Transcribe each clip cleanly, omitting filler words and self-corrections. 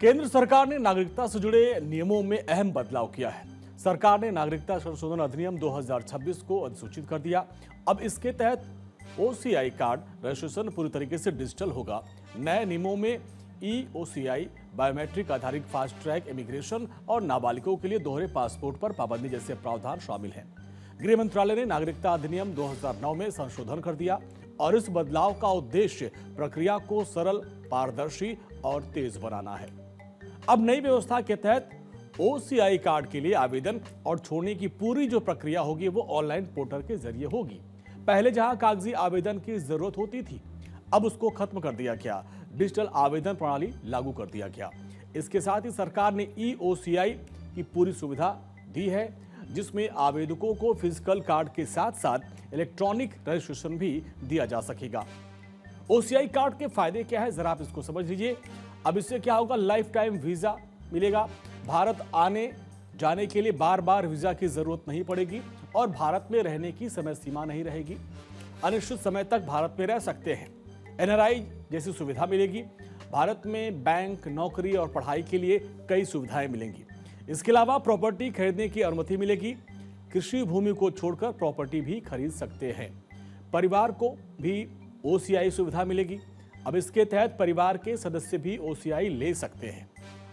केंद्र सरकार ने नागरिकता से जुड़े नियमों में अहम बदलाव किया है। सरकार ने नागरिकता संशोधन अधिनियम 2026 को अधिसूचित कर दिया। अब इसके तहत ओसीआई कार्ड रजिस्ट्रेशन पूरी तरीके से डिजिटल होगा। नए नियमों में ईओसीआई, बायोमेट्रिक आधारित फास्ट ट्रैक इमिग्रेशन और नाबालिगों के लिए दोहरे पासपोर्ट पर पाबंदी जैसे प्रावधान शामिल हैं। गृह मंत्रालय ने नागरिकता अधिनियम 2009 में संशोधन कर दिया और इस बदलाव का उद्देश्य प्रक्रिया को सरल, पारदर्शी और तेज बनाना है। अब नई व्यवस्था के तहत ओसीआई कार्ड के लिए आवेदन और छोड़ने की पूरी जो प्रक्रिया होगी वो ऑनलाइन पोर्टल के जरिए होगी। पहले जहां कागजी आवेदन की जरूरत होती थी, अब उसको खत्म कर दिया गया। डिजिटल आवेदन प्रणाली लागू कर दिया गया। इसके साथ ही सरकार ने ईओसीआई की पूरी सुविधा दी है, जिसमें आवेदकों को फिजिकल कार्ड के साथ साथ इलेक्ट्रॉनिक रजिस्ट्रेशन भी दिया जा सकेगा। ओसीआई कार्ड के फायदे क्या है, जरा आप इसको समझ लीजिए। अब इससे क्या होगा, लाइफ टाइम वीजा मिलेगा। भारत आने जाने के लिए बार बार वीजा की जरूरत नहीं पड़ेगी और भारत में रहने की समय सीमा नहीं रहेगी। अनिश्चित समय तक भारत में रह सकते हैं। एनआरआई जैसी सुविधा मिलेगी। भारत में बैंक, नौकरी और पढ़ाई के लिए कई सुविधाएं मिलेंगी। इसके अलावा प्रॉपर्टी खरीदने की अनुमति मिलेगी। कृषि भूमि को छोड़कर प्रॉपर्टी भी खरीद सकते हैं। परिवार को भी ओसीआई सुविधा मिलेगी। अब इसके तहत परिवार के सदस्य भी ओसीआई ले सकते हैं।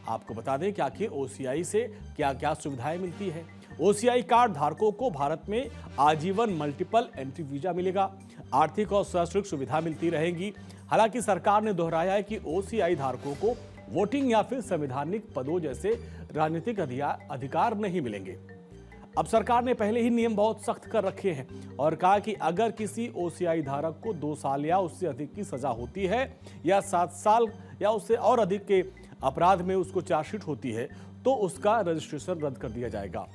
आपको बता दें कि आखिर ओसीआई से क्या क्या सुविधाएं मिलती है। ओसीआई कार्ड धारकों को भारत में आजीवन मल्टीपल एंट्री वीजा मिलेगा। आर्थिक और शैक्षणिक सुविधा मिलती रहेगी। हालांकि सरकार ने दोहराया है कि ओसीआई धारकों को वोटिंग या फिर संवैधानिक पदों जैसे राजनीतिक अधिकार नहीं मिलेंगे। अब सरकार ने पहले ही नियम बहुत सख्त कर रखे हैं और कहा कि अगर किसी ओसीआई धारक को 2 साल या उससे अधिक की सजा होती है या 7 साल या उससे और अधिक के अपराध में उसको चार्जशीट होती है तो उसका रजिस्ट्रेशन रद्द कर दिया जाएगा।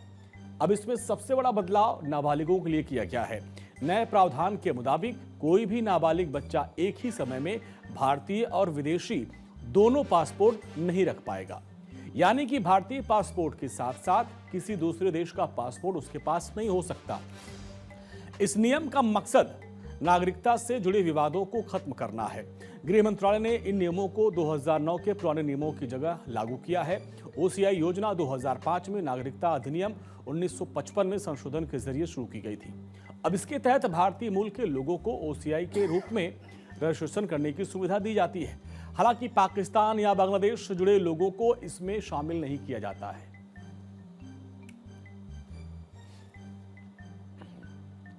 अब इसमें सबसे बड़ा बदलाव नाबालिगों के लिए किया गया है। नए प्रावधान के मुताबिक कोई भी नाबालिग बच्चा एक ही समय में भारतीय और विदेशी दोनों पासपोर्ट नहीं रख पाएगा। यानी कि भारतीय पासपोर्ट के साथ साथ किसी दूसरे देश का पासपोर्ट उसके पास नहीं हो सकता। इस नियम का मकसद नागरिकता से जुड़े विवादों को खत्म करना है। गृह मंत्रालय ने इन नियमों को 2009 के पुराने नियमों की जगह लागू किया है। ओसीआई योजना 2005 में नागरिकता अधिनियम 1955 में संशोधन के जरिए शुरू की गई थी। अब इसके तहत भारतीय मूल के लोगों को ओसीआई के रूप में रजिस्ट्रेशन करने की सुविधा दी जाती है। हालांकि पाकिस्तान या बांग्लादेश से जुड़े लोगों को इसमें शामिल नहीं किया जाता है।